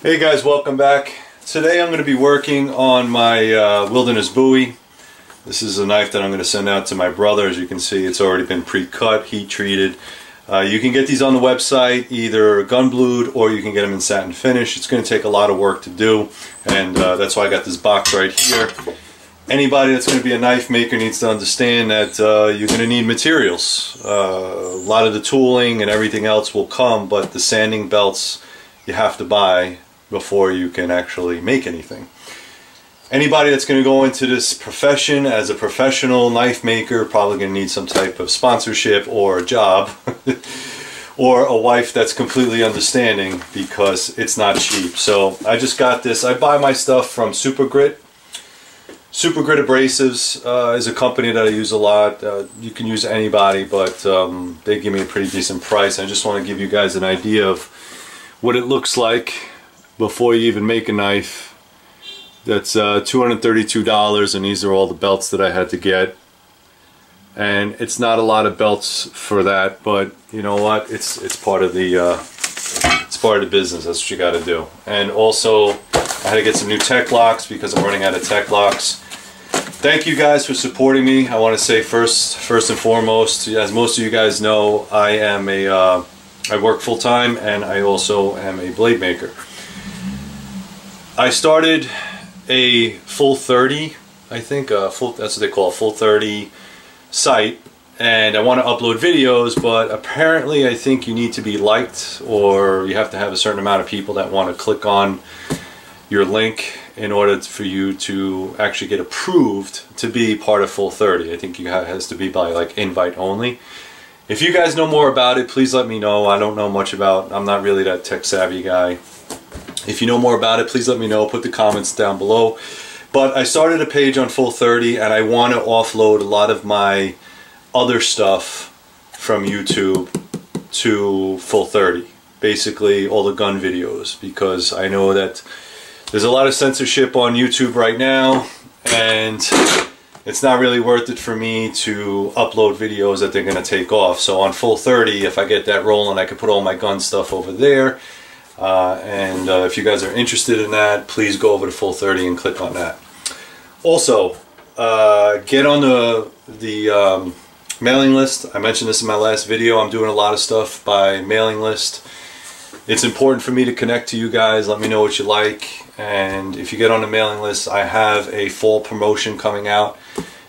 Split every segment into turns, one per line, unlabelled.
Hey guys, welcome back. Today I'm going to be working on my Wilderness Bowie. This is a knife that I'm going to send out to my brother. As you can see, it's already been pre-cut, heat treated. You can get these on the website, either gun blued or you can get them in satin finish. It's going to take a lot of work to do, and that's why I got this box right here. Anybody that's going to be a knife maker needs to understand that you're going to need materials. A lot of the tooling and everything else will come, but the sanding belts you have to buy before you can actually make anything. Anybody that's going to go into this profession as a professional knife maker probably going to need some type of sponsorship or a job or a wife that's completely understanding, because it's not cheap. So I just got this. I buy my stuff from Super Grit. Super Grit Abrasives is a company that I use a lot. You can use anybody, but they give me a pretty decent price. I just want to give you guys an idea of what it looks like before you even make a knife. That's $232, and these are all the belts that I had to get. And it's not a lot of belts for that, but you know what? It's part of the business. That's what you got to do. And also, I had to get some new tech locks because I'm running out of tech locks. Thank you guys for supporting me. I want to say first and foremost, as most of you guys know, I work full-time, and I also am a blade maker. I started a full 30, I think, that's what they call a full 30 site, and I want to upload videos, but apparently I think you need to be liked, or you have to have a certain amount of people that want to click on your link in order for you to actually get approved to be part of full 30. I think it has to be by like invite only. If you guys know more about it, please let me know. I don't know much about, I'm not really that tech savvy guy. If you know more about it, please let me know. Put the comments down below. But I started a page on Full 30, and I want to offload a lot of my other stuff from YouTube to Full 30. Basically, all the gun videos, because I know that there's a lot of censorship on YouTube right now, and it's not really worth it for me to upload videos that they're going to take off. So on Full 30, if I get that rolling, I can put all my gun stuff over there. If you guys are interested in that, please go over to Full 30 and click on that. Also, get on the mailing list. I mentioned this in my last video. I'm doing a lot of stuff by mailing list. It's important for me to connect to you guys. Let me know what you like. And if you get on the mailing list, I have a fall promotion coming out.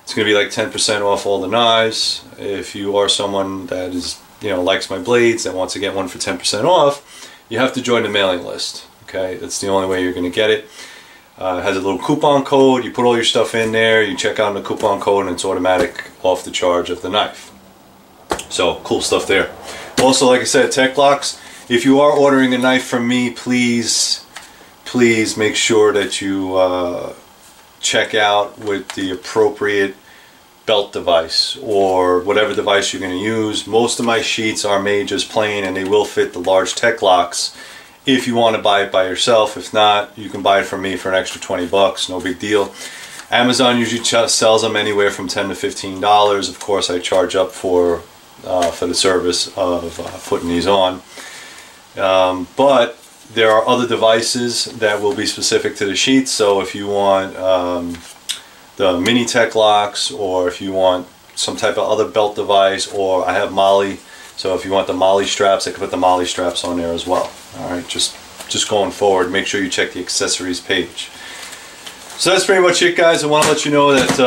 It's going to be like 10% off all the knives. If you are someone that is, likes my blades and wants to get one for 10% off, you have to join the mailing list. Okay, that's the only way you're going to get it. It has a little coupon code. You put all your stuff in there, you check out the coupon code, and it's automatic off the charge of the knife. So cool stuff there. Also, like I said, tech locks. If you are ordering a knife from me, please make sure that you check out with the appropriate belt device or whatever device you're going to use. Most of my sheets are made just plain, and they will fit the large tech locks if you want to buy it by yourself. If not, you can buy it from me for an extra 20 bucks, no big deal. Amazon usually sells them anywhere from $10 to $15. Of course, I charge up for the service of putting these on. But there are other devices that will be specific to the sheets. So if you want the mini tech locks, or if you want some type of other belt device, or I have Molly, so if you want the Molly straps, I can put the Molly straps on there as well. Alright, just going forward, make sure you check the accessories page. So that's pretty much it, guys. I want to let you know that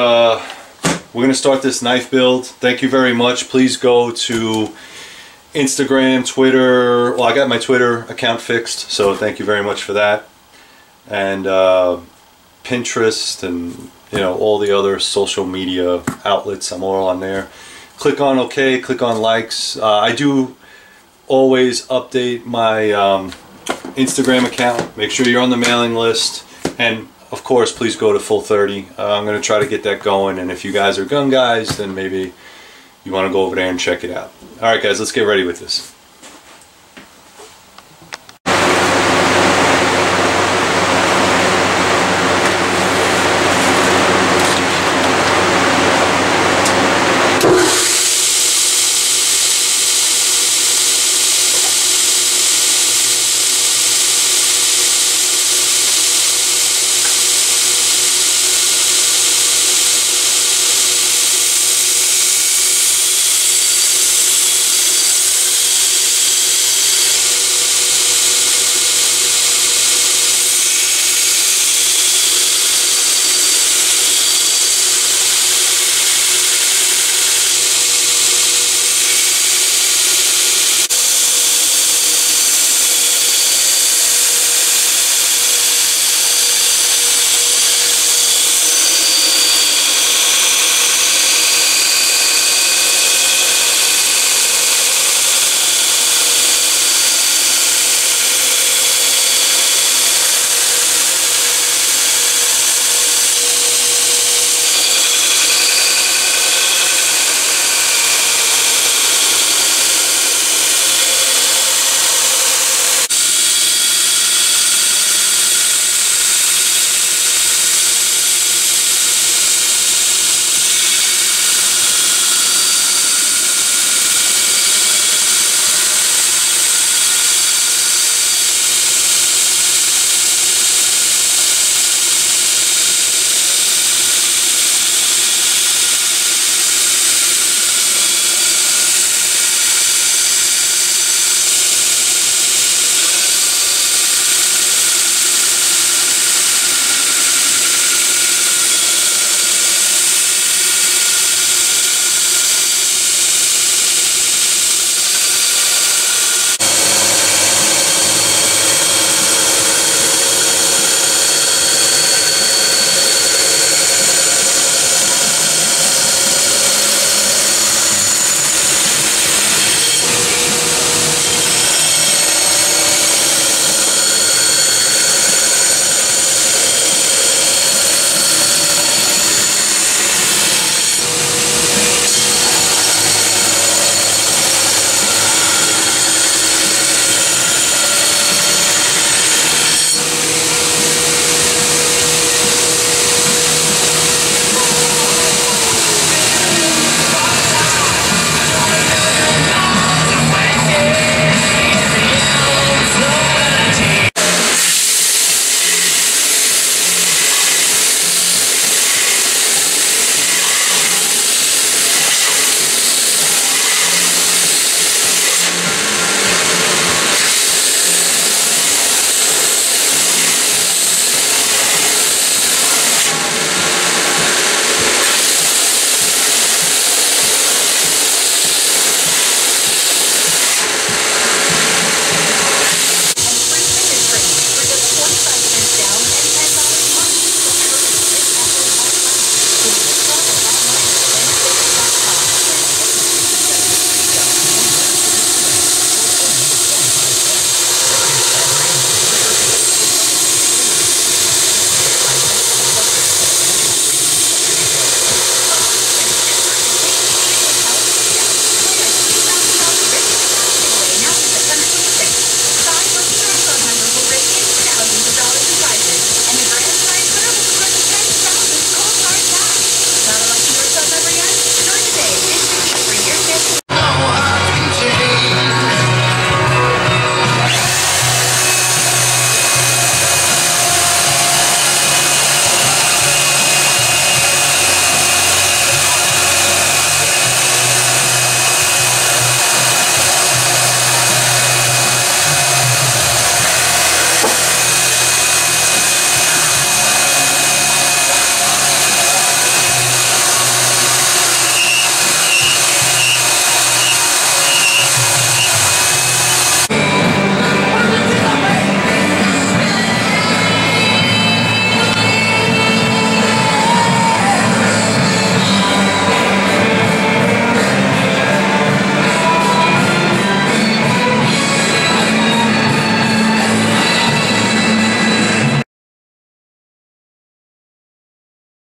we're going to start this knife build. Thank you very much. Please go to Instagram, Twitter. Well, I got my Twitter account fixed, so thank you very much for that. And Pinterest, and all the other social media outlets, I'm all on there. Click on OK, click on likes. I do always update my Instagram account. Make sure you're on the mailing list, and of course, please go to Full 30. I'm going to try to get that going, and if you guys are gun guys, then maybe you want to go over there and check it out. Alright guys, let's get ready with this.